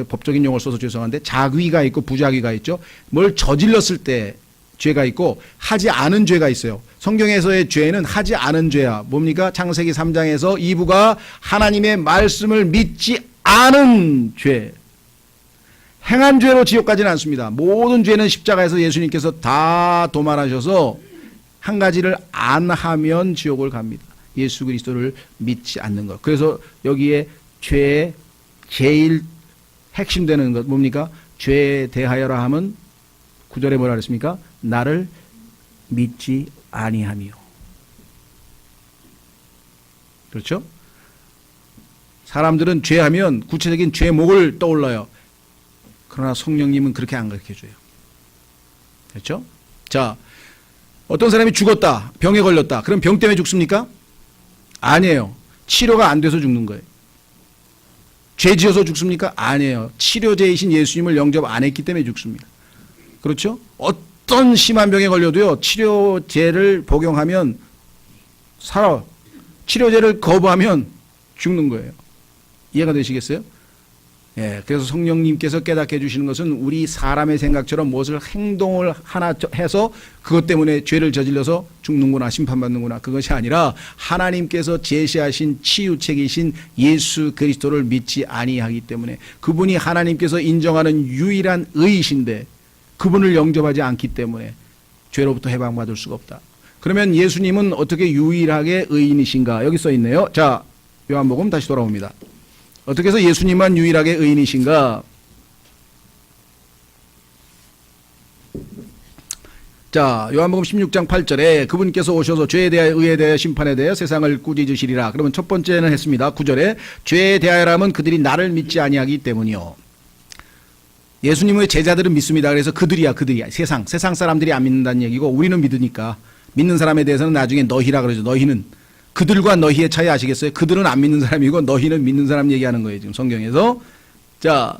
Speaker 1: 법적인 용어를 써서 죄송한데 작위가 있고 부작위가 있죠. 뭘 저질렀을 때 죄가 있고 하지 않은 죄가 있어요. 성경에서의 죄는 하지 않은 죄야. 뭡니까? 창세기 3장에서 이브가 하나님의 말씀을 믿지 않은 죄. 행한 죄로 지옥 가지는 않습니다. 모든 죄는 십자가에서 예수님께서 다 도말하셔서 한 가지를 안 하면 지옥을 갑니다. 예수 그리스도를 믿지 않는 것. 그래서 여기에 죄의 제일 핵심되는 것 뭡니까? 죄에 대하여라 하면 9절에 뭐라 그랬습니까? 나를 믿지 아니하며. 그렇죠? 사람들은 죄하면 구체적인 죄목을 떠올라요. 그러나 성령님은 그렇게 안 가르쳐줘요. 그렇죠? 자, 어떤 사람이 죽었다. 병에 걸렸다. 그럼 병 때문에 죽습니까? 아니에요. 치료가 안 돼서 죽는 거예요. 죄 지어서 죽습니까? 아니에요. 치료제이신 예수님을 영접 안 했기 때문에 죽습니다. 그렇죠? 어떤 심한 병에 걸려도요, 치료제를 복용하면 살아. 치료제를 거부하면 죽는 거예요. 이해가 되시겠어요? 예, 그래서 성령님께서 깨닫게 해주시는 것은 우리 사람의 생각처럼 무엇을 행동을 하나 해서 그것 때문에 죄를 저질러서 죽는구나, 심판받는구나, 그것이 아니라 하나님께서 제시하신 치유책이신 예수 그리스도를 믿지 아니하기 때문에 그분이 하나님께서 인정하는 유일한 의이신데 그분을 영접하지 않기 때문에 죄로부터 해방받을 수가 없다. 그러면 예수님은 어떻게 유일하게 의인이신가? 여기 써 있네요. 자, 요한복음 다시 돌아옵니다. 어떻게 해서 예수님만 유일하게 의인이신가? 자, 요한복음 16장 8절에 그분께서 오셔서 죄에 대하여 의에 대하여 심판에 대하여 세상을 꾸짖으시리라. 그러면 첫 번째는 했습니다. 9절에 죄에 대하여라면 그들이 나를 믿지 아니하기 때문이요. 예수님의 제자들은 믿습니다. 그래서 그들이야. 세상 사람들이 안 믿는다는 얘기고 우리는 믿으니까 믿는 사람에 대해서는 나중에 너희라 그러죠. 너희는. 그들과 너희의 차이 아시겠어요? 그들은 안 믿는 사람이고 너희는 믿는 사람 얘기하는 거예요. 지금 성경에서. 자,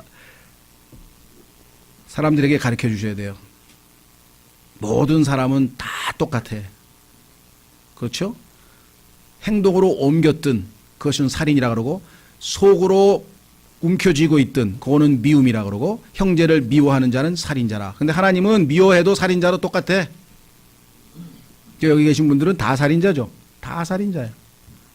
Speaker 1: 사람들에게 가르쳐 주셔야 돼요. 모든 사람은 다 똑같아. 그렇죠? 행동으로 옮겼든 그것은 살인이라 그러고 속으로 움켜쥐고 있든 그거는 미움이라 그러고 형제를 미워하는 자는 살인자라. 근데 하나님은 미워해도 살인자로 똑같아. 여기 계신 분들은 다 살인자죠. 다 살인자예요.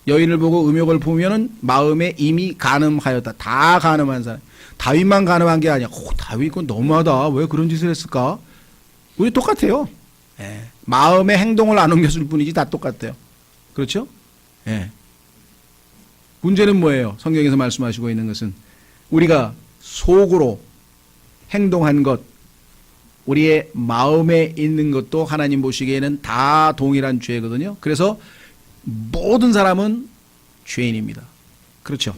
Speaker 1: 여인을 보고 음욕을 보면은 마음에 이미 간음하였다. 다 간음한 사람. 다윗만 간음한 게 아니야. 다윗 이건 너무하다. 왜 그런 짓을 했을까? 우리 똑같아요. 예. 마음의 행동을 안 옮겼을 뿐이지 다 똑같아요. 그렇죠? 예. 문제는 뭐예요? 성경에서 말씀하시고 있는 것은 우리가 속으로 행동한 것, 우리의 마음에 있는 것도 하나님 보시기에는 다 동일한 죄거든요. 그래서 모든 사람은 죄인입니다. 그렇죠?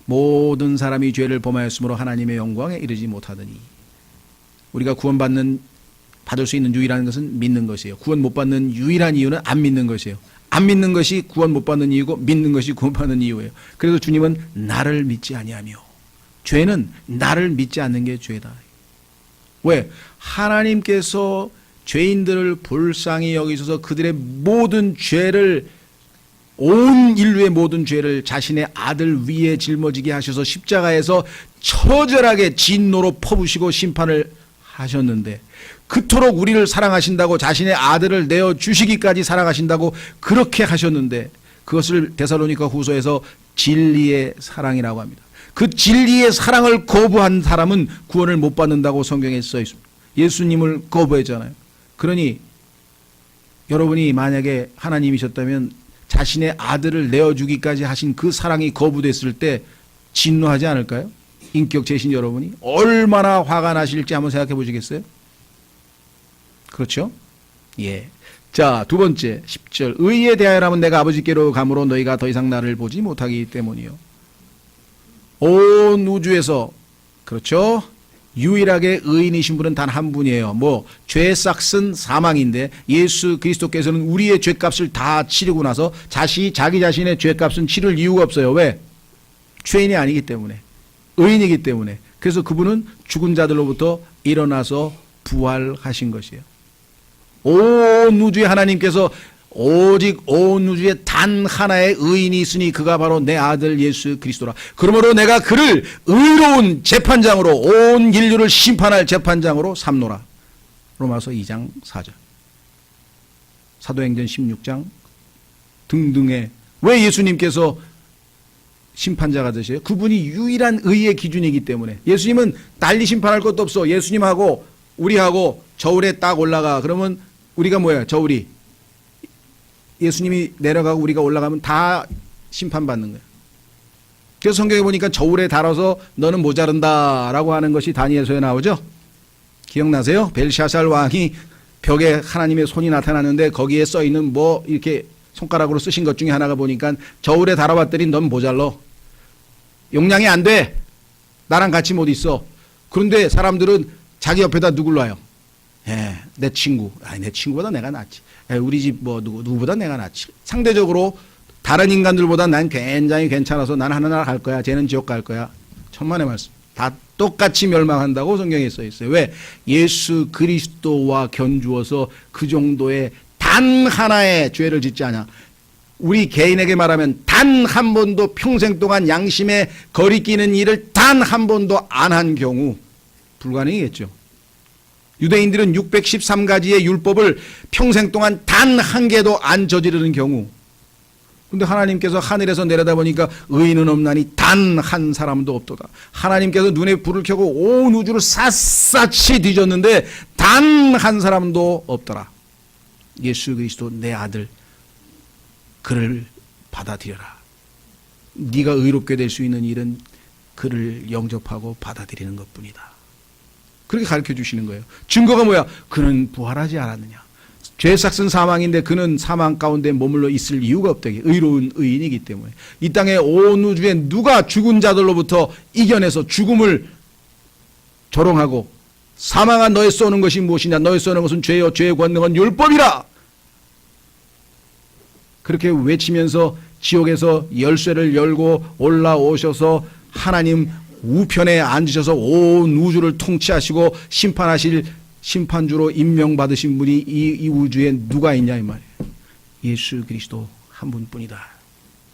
Speaker 1: 모든 사람이 죄를 범하였으므로 하나님의 영광에 이르지 못하더니 우리가 받을 수 있는 유일한 것은 믿는 것이에요. 구원 못 받는 유일한 이유는 안 믿는 것이에요. 안 믿는 것이 구원 못 받는 이유고 믿는 것이 구원 받는 이유예요. 그래서 주님은 나를 믿지 아니하며 죄는 나를 믿지 않는 게 죄다. 왜? 하나님께서 죄인들을 불쌍히 여기셔서 그들의 모든 죄를, 온 인류의 모든 죄를 자신의 아들 위에 짊어지게 하셔서 십자가에서 처절하게 진노로 퍼부시고 심판을 하셨는데, 그토록 우리를 사랑하신다고 자신의 아들을 내어주시기까지 사랑하신다고 그렇게 하셨는데, 그것을 데살로니가 후서에서 진리의 사랑이라고 합니다. 그 진리의 사랑을 거부한 사람은 구원을 못 받는다고 성경에 써 있습니다. 예수님을 거부했잖아요. 그러니 여러분이 만약에 하나님이셨다면 자신의 아들을 내어주기까지 하신 그 사랑이 거부됐을 때 진노하지 않을까요? 인격 제신 여러분이 얼마나 화가 나실지 한번 생각해 보시겠어요? 그렇죠? 예. 자, 두 번째 10절. 의에 대하여라면 내가 아버지께로 가므로 너희가 더 이상 나를 보지 못하기 때문이요. 온 우주에서, 그렇죠? 유일하게 의인이신 분은 단 한 분이에요. 죄 싹은 사망인데 예수 그리스도께서는 우리의 죄값을 다 치르고 나서 자기 자신의 죄값은 치를 이유가 없어요. 왜? 죄인이 아니기 때문에, 의인이기 때문에. 그래서 그분은 죽은 자들로부터 일어나서 부활하신 것이에요. 온 우주의 하나님께서 오직 온 우주에 단 하나의 의인이 있으니 그가 바로 내 아들 예수 그리스도라. 그러므로 내가 그를 의로운 재판장으로, 온 인류를 심판할 재판장으로 삼노라. 로마서 2장 4절, 사도행전 16장 등등의. 왜 예수님께서 심판자가 되세요? 그분이 유일한 의의 기준이기 때문에. 예수님은 달리 심판할 것도 없어. 예수님하고 우리하고 저울에 딱 올라가. 그러면 우리가 뭐야? 저울이. 예수님이 내려가고 우리가 올라가면 다 심판받는 거예요. 그래서 성경에 보니까 저울에 달아서 너는 모자른다라고 하는 것이 다니엘서에 나오죠. 기억나세요? 벨샤살 왕이 벽에 하나님의 손이 나타났는데 거기에 써 있는 이렇게 손가락으로 쓰신 것 중에 하나가 보니까 저울에 달아봤더니 넌 모자러. 용량이 안 돼. 나랑 같이 못 있어. 그런데 사람들은 자기 옆에다 누굴 놔요? 내 친구. 내 친구보다 내가 낫지. 우리 집 누구보다 내가 낫지. 상대적으로 다른 인간들보다 난 굉장히 괜찮아서 난 하늘나라 갈 거야. 쟤는 지옥 갈 거야. 천만의 말씀. 다 똑같이 멸망한다고 성경에 써 있어요. 왜? 예수 그리스도와 견주어서 그 정도의 단 하나의 죄를 짓지 않아. 우리 개인에게 말하면 단 한 번도 평생 동안 양심에 거리끼는 일을 단 한 번도 안 한 경우 불가능이겠죠. 유대인들은 613가지의 율법을 평생 동안 단 한 개도 안 저지르는 경우. 근데 하나님께서 하늘에서 내려다보니까 의인은 없나니 단 한 사람도 없도다. 하나님께서 눈에 불을 켜고 온 우주를 샅샅이 뒤졌는데 단 한 사람도 없더라. 예수 그리스도 내 아들, 그를 받아들여라. 네가 의롭게 될 수 있는 일은 그를 영접하고 받아들이는 것뿐이다. 그렇게 가르쳐 주시는 거예요. 증거가 뭐야? 그는 부활하지 않았느냐. 죄 삭은 사망인데 그는 사망 가운데 머물러 있을 이유가 없다. 의로운 의인이기 때문에. 이 땅의 온 우주에 누가 죽은 자들로부터 이겨내서 죽음을 조롱하고 사망아 너의 쏘는 것이 무엇이냐? 너의 쏘는 것은 죄요 죄의 권능은 율법이라. 그렇게 외치면서 지옥에서 열쇠를 열고 올라오셔서 하나님 우편에 앉으셔서 온 우주를 통치하시고 심판하실 심판주로 임명받으신 분이 이 우주에 누가 있냐 이 말이에요. 예수 그리스도 한 분뿐이다.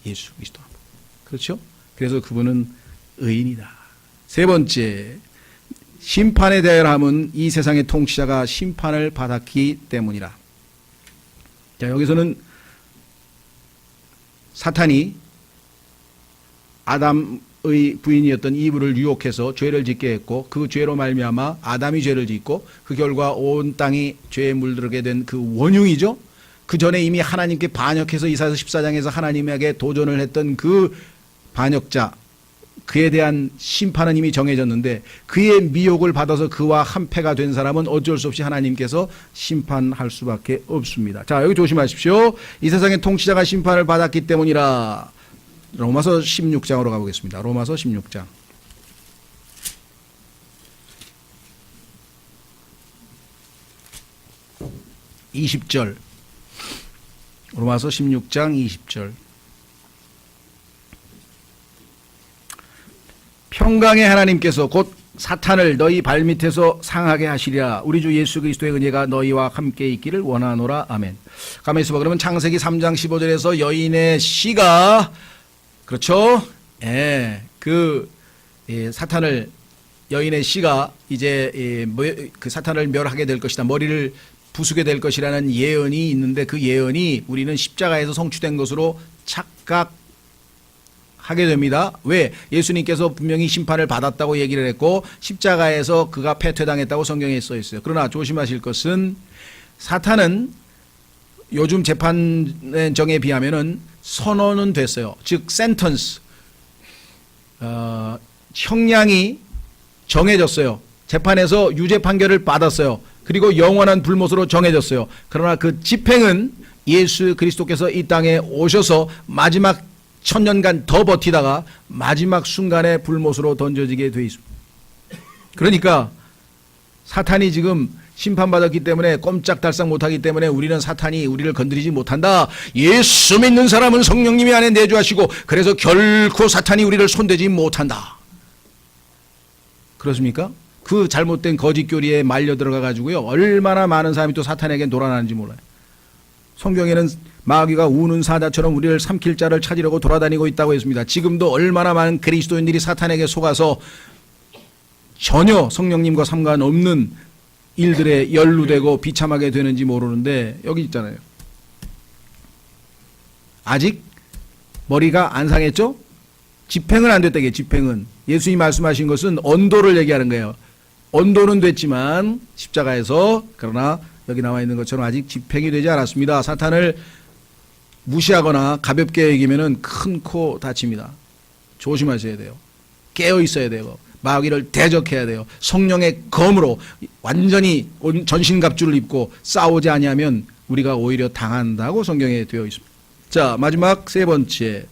Speaker 1: 예수 그리스도 한 분. 그렇죠? 그래서 그분은 의인이다. 세 번째, 심판에 대하여라면 이 세상의 통치자가 심판을 받았기 때문이라. 자, 여기서는 사탄이 아담의 부인이었던 이브를 유혹해서 죄를 짓게 했고 그 죄로 말미암아 아담이 죄를 짓고 그 결과 온 땅이 죄에 물들게 된 그 원흉이죠. 그 전에 이미 하나님께 반역해서 이사야서 14장에서 하나님에게 도전을 했던 그 반역자, 그에 대한 심판은 이미 정해졌는데 그의 미혹을 받아서 그와 한패가 된 사람은 어쩔 수 없이 하나님께서 심판할 수밖에 없습니다. 자, 여기 조심하십시오. 이 세상의 통치자가 심판을 받았기 때문이라. 로마서 16장으로 가보겠습니다. 로마서 16장. (20절) 로마서 16장 20절. 평강의 하나님께서 곧 사탄을 너희 발밑에서 상하게 하시리라. 우리 주 예수 그리스도의 은혜가 너희와 함께 있기를 원하노라. 아멘. 가만히 있어봐. 그러면 창세기 3장 15절에서 여인의 씨가, 그렇죠? 사탄을, 여인의 씨가 이제 그 사탄을 멸하게 될 것이다. 머리를 부수게 될 것이라는 예언이 있는데, 그 예언이 우리는 십자가에서 성취된 것으로 착각하게 됩니다. 왜? 예수님께서 분명히 심판을 받았다고 얘기를 했고 십자가에서 그가 패퇴당했다고 성경에 써 있어요. 그러나 조심하실 것은, 사탄은 요즘 재판정에 비하면은 선언은 됐어요. 즉 센턴스, 형량이 정해졌어요. 재판에서 유죄 판결을 받았어요. 그리고 영원한 불못으로 정해졌어요. 그러나 그 집행은 예수 그리스도께서 이 땅에 오셔서 마지막 1000년간 더 버티다가 마지막 순간에 불못으로 던져지게 돼 있습니다. 그러니까 사탄이 지금 심판받았기 때문에 꼼짝달싹 못하기 때문에 우리는 사탄이 우리를 건드리지 못한다. 예수 믿는 사람은 성령님이 안에 내주하시고 그래서 결코 사탄이 우리를 손대지 못한다. 그렇습니까? 그 잘못된 거짓 교리에 말려 들어가 가지고요, 얼마나 많은 사람이 또 사탄에게 놀아나는지 몰라요. 성경에는 마귀가 우는 사자처럼 우리를 삼킬 자를 찾으려고 돌아다니고 있다고 했습니다. 지금도 얼마나 많은 그리스도인들이 사탄에게 속아서 전혀 성령님과 상관없는 일들에 연루되고 비참하게 되는지 모르는데, 여기 있잖아요. 아직 머리가 안 상했죠? 집행은 안 됐다게. 집행은 예수님이 말씀하신 것은 언도를 얘기하는 거예요. 언도는 됐지만 십자가에서, 그러나 여기 나와 있는 것처럼 아직 집행이 되지 않았습니다. 사탄을 무시하거나 가볍게 여기면은 큰 코 다칩니다. 조심하셔야 돼요. 깨어 있어야 되고 마귀를 대적해야 돼요. 성령의 검으로 완전히 전신갑주를 입고 싸우지 아니하면 우리가 오히려 당한다고 성경에 되어 있습니다. 자, 마지막 세 번째,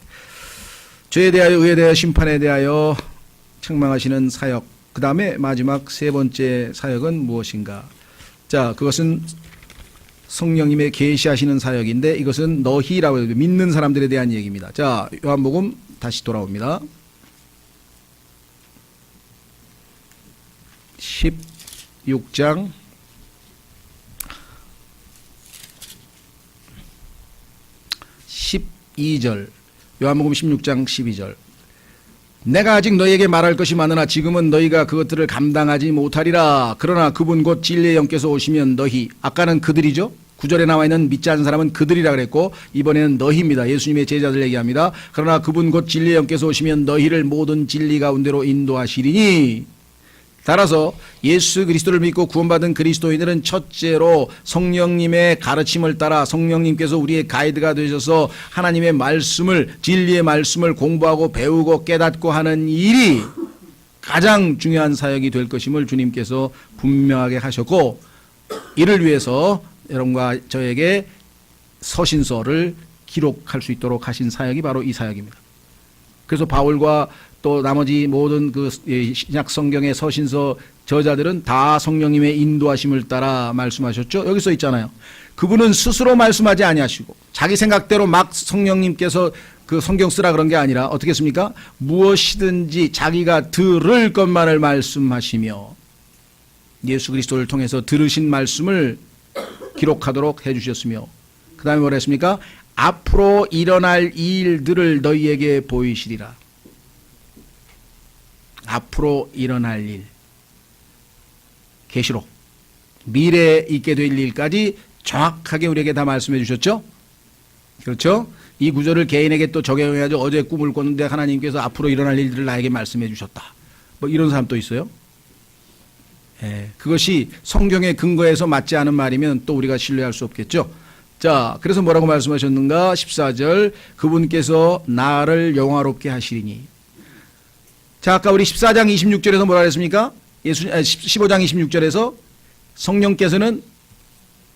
Speaker 1: 죄에 대하여, 의에 대하여, 심판에 대하여 책망하시는 사역. 그 다음에 마지막 세 번째 사역은 무엇인가? 자, 그것은 성령님의 계시하시는 사역인데, 이것은 너희라고 해요. 믿는 사람들에 대한 얘기입니다. 자, 요한복음 다시 돌아옵니다. 16장 12절, 요한복음 16장 12절. 내가 아직 너희에게 말할 것이 많으나 지금은 너희가 그것들을 감당하지 못하리라. 그러나 그분 곧 진리의 영께서 오시면 너희, 아까는 그들이죠. 9절에 나와 있는 믿지 않는 사람은 그들이라 그랬고 이번에는 너희입니다. 예수님의 제자들 얘기합니다. 그러나 그분 곧 진리의 영께서 오시면 너희를 모든 진리 가운데로 인도하시리니. 따라서 예수 그리스도를 믿고 구원받은 그리스도인들은 첫째로 성령님의 가르침을 따라 성령님께서 우리의 가이드가 되셔서 하나님의 말씀을, 진리의 말씀을 공부하고 배우고 깨닫고 하는 일이 가장 중요한 사역이 될 것임을 주님께서 분명하게 하셨고, 이를 위해서 여러분과 저에게 서신서를 기록할 수 있도록 하신 사역이 바로 이 사역입니다. 그래서 바울과 또 나머지 모든 그 신약 성경의 서신서 저자들은 다 성령님의 인도하심을 따라 말씀하셨죠. 여기 써 있잖아요. 그분은 스스로 말씀하지 아니하시고 자기 생각대로 막 성령님께서 그 성경 쓰라 그런 게 아니라 어떻게 했습니까? 무엇이든지 자기가 들을 것만을 말씀하시며 예수 그리스도를 통해서 들으신 말씀을 기록하도록 해주셨으며, 그 다음에 뭐라 했습니까? 앞으로 일어날 일들을 너희에게 보이시리라. 앞으로 일어날 일, 계시록, 미래에 있게 될 일까지 정확하게 우리에게 다 말씀해 주셨죠. 그렇죠? 이 구절을 개인에게 또 적용해야죠. 어제 꿈을 꿨는데 하나님께서 앞으로 일어날 일들을 나에게 말씀해 주셨다. 뭐 이런 사람 또 있어요. 그것이 성경의 근거에서 맞지 않은 말이면 또 우리가 신뢰할 수 없겠죠. 자, 그래서 뭐라고 말씀하셨는가? 14절, 그분께서 나를 영화롭게 하시리니. 자, 아까 우리 14장 26절에서 뭐라 그랬습니까? 15장 26절에서 성령께서는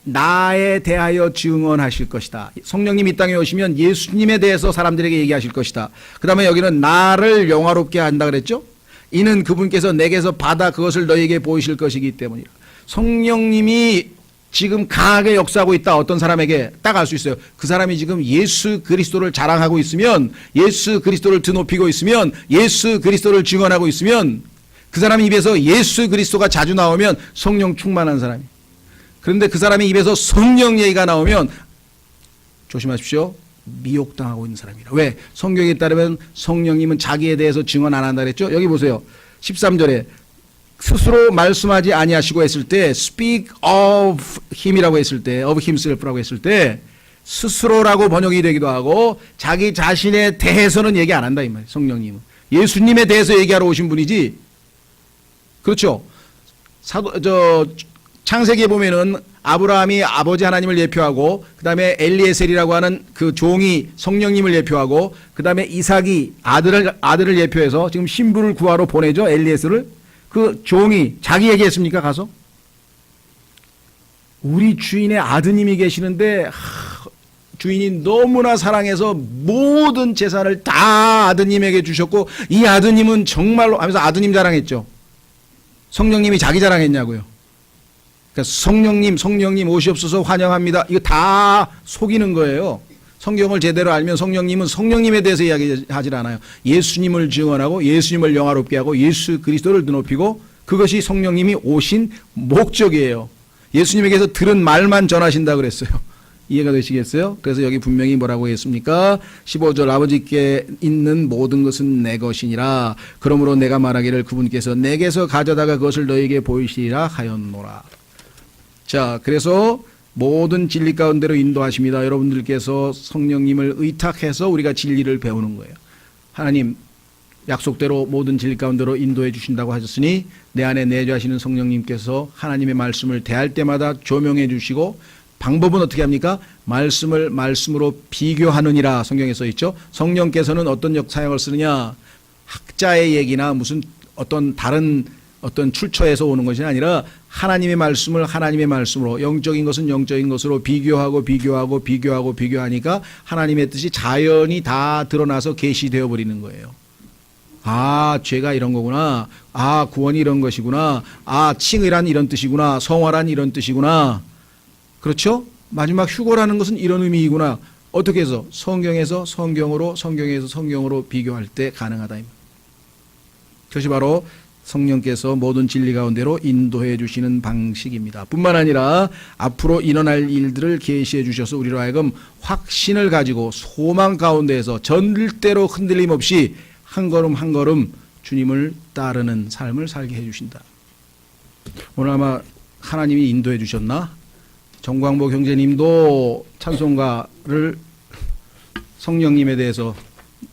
Speaker 1: 나에 대하여 증언하실 것이다. 성령님 이 땅에 오시면 예수님에 대해서 사람들에게 얘기하실 것이다. 그 다음에 여기는 나를 영화롭게 한다 그랬죠? 이는 그분께서 내게서 받아 그것을 너희에게 보이실 것이기 때문이라. 성령님이 지금 강하게 역사하고 있다. 어떤 사람에게 딱 알 수 있어요. 그 사람이 지금 예수 그리스도를 자랑하고 있으면, 예수 그리스도를 드높이고 있으면, 예수 그리스도를 증언하고 있으면 그 사람 입에서 예수 그리스도가 자주 나오면 성령 충만한 사람이. 그런데 그 사람의 입에서 성령 얘기가 나오면 조심하십시오. 미혹당하고 있는 사람이라. 왜? 성경에 따르면 성령님은 자기에 대해서 증언 안 한다 그랬죠? 여기 보세요. 13절에 스스로 말씀하지 아니하시고 했을 때 speak of him이라고 했을 때 of himself라고 했을 때 스스로라고 번역이 되기도 하고 자기 자신에 대해서는 얘기 안 한다 이 말이에요. 성령님은 예수님에 대해서 얘기하러 오신 분이지. 그렇죠. 창세기에 보면은 아브라함이 아버지 하나님을 예표하고 그 다음에 엘리에셀이라고 하는 그 종이 성령님을 예표하고 그 다음에 이삭이 아들을 예표해서 지금 신부를 구하러 보내죠. 엘리에셀을. 그 종이 자기 얘기했습니까? 가서? 우리 주인의 아드님이 계시는데 주인이 너무나 사랑해서 모든 재산을 다 아드님에게 주셨고 이 아드님은 정말로 하면서 아드님 자랑했죠. 성령님이 자기 자랑했냐고요. 그러니까 성령님 오시옵소서 환영합니다. 이거 다 속이는 거예요. 성경을 제대로 알면 성령님은 성령님에 대해서 이야기하지 않아요. 예수님을 증언하고 예수님을 영화롭게 하고 예수 그리스도를 높이고 그것이 성령님이 오신 목적이에요. 예수님에게서 들은 말만 전하신다 그랬어요. 이해가 되시겠어요? 그래서 여기 분명히 뭐라고 했습니까? 15절 아버지께 있는 모든 것은 내 것이니라. 그러므로 내가 말하기를 그분께서 내게서 가져다가 그것을 너에게 보이시리라 하였노라. 자, 그래서 모든 진리 가운데로 인도하십니다. 여러분들께서 성령님을 의탁해서 우리가 진리를 배우는 거예요. 하나님 약속대로 모든 진리 가운데로 인도해 주신다고 하셨으니 내 안에 내주하시는 성령님께서 하나님의 말씀을 대할 때마다 조명해 주시고 방법은 어떻게 합니까? 말씀을 말씀으로 비교하느니라 성경에 써 있죠. 성령께서는 어떤 사역을 쓰느냐? 학자의 얘기나 무슨 어떤 다른 어떤 출처에서 오는 것이 아니라 하나님의 말씀을 하나님의 말씀으로 영적인 것은 영적인 것으로 비교하니까 하나님의 뜻이 자연히 다 드러나서 계시되어 버리는 거예요. 아, 죄가 이런 거구나. 아, 구원이 이런 것이구나. 아, 칭의란 이런 뜻이구나. 성화란 이런 뜻이구나. 그렇죠? 마지막 휴거라는 것은 이런 의미이구나. 어떻게 해서? 성경에서 성경으로 성경에서 성경으로 비교할 때 가능하다. 그것이 바로 성령께서 모든 진리 가운데로 인도해 주시는 방식입니다. 뿐만 아니라 앞으로 일어날 일들을 계시해 주셔서 우리로 하여금 확신을 가지고 소망 가운데에서 절대로 흔들림 없이 한 걸음 한 걸음 주님을 따르는 삶을 살게 해 주신다. 오늘 아마 하나님이 인도해 주셨나? 정광복 형제님도 찬송가를 성령님에 대해서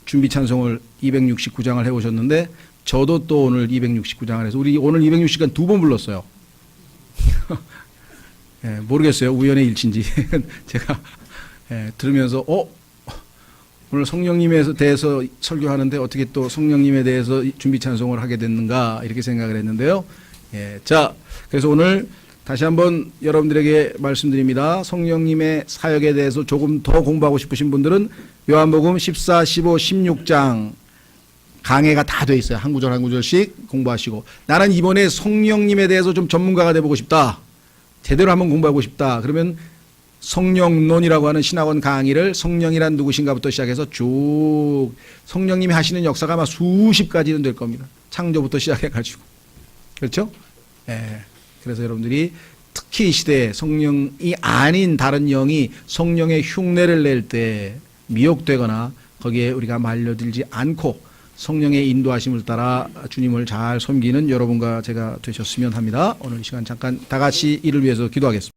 Speaker 1: 준비 찬송을 269장을 해오셨는데 저도 또 오늘 269장을 해서 우리 오늘 260간 2번 불렀어요. 예, 모르겠어요. 우연의 일치인지. 제가 들으면서 오늘 성령님에 대해서 설교하는데 어떻게 또 성령님에 대해서 준비 찬송을 하게 됐는가 이렇게 생각을 했는데요. 예, 자, 그래서 오늘 다시 한번 여러분들에게 말씀드립니다. 성령님의 사역에 대해서 조금 더 공부하고 싶으신 분들은 요한복음 14, 15, 16장 강해가 다 돼 있어요. 한 구절 한 구절씩 공부하시고 나는 이번에 성령님에 대해서 좀 전문가가 돼보고 싶다. 제대로 한번 공부하고 싶다. 그러면 성령론이라고 하는 신학원 강의를 성령이란 누구신가부터 시작해서 쭉 성령님이 하시는 역사가 아마 수십 가지는 될 겁니다. 창조부터 시작해가지고. 그렇죠? 예. 그래서 여러분들이 특히 이 시대에 성령이 아닌 다른 영이 성령의 흉내를 낼 때 미혹되거나 거기에 우리가 말려들지 않고 성령의 인도하심을 따라 주님을 잘 섬기는 여러분과 제가 되셨으면 합니다. 오늘 이 시간 잠깐 다 같이 이를 위해서 기도하겠습니다.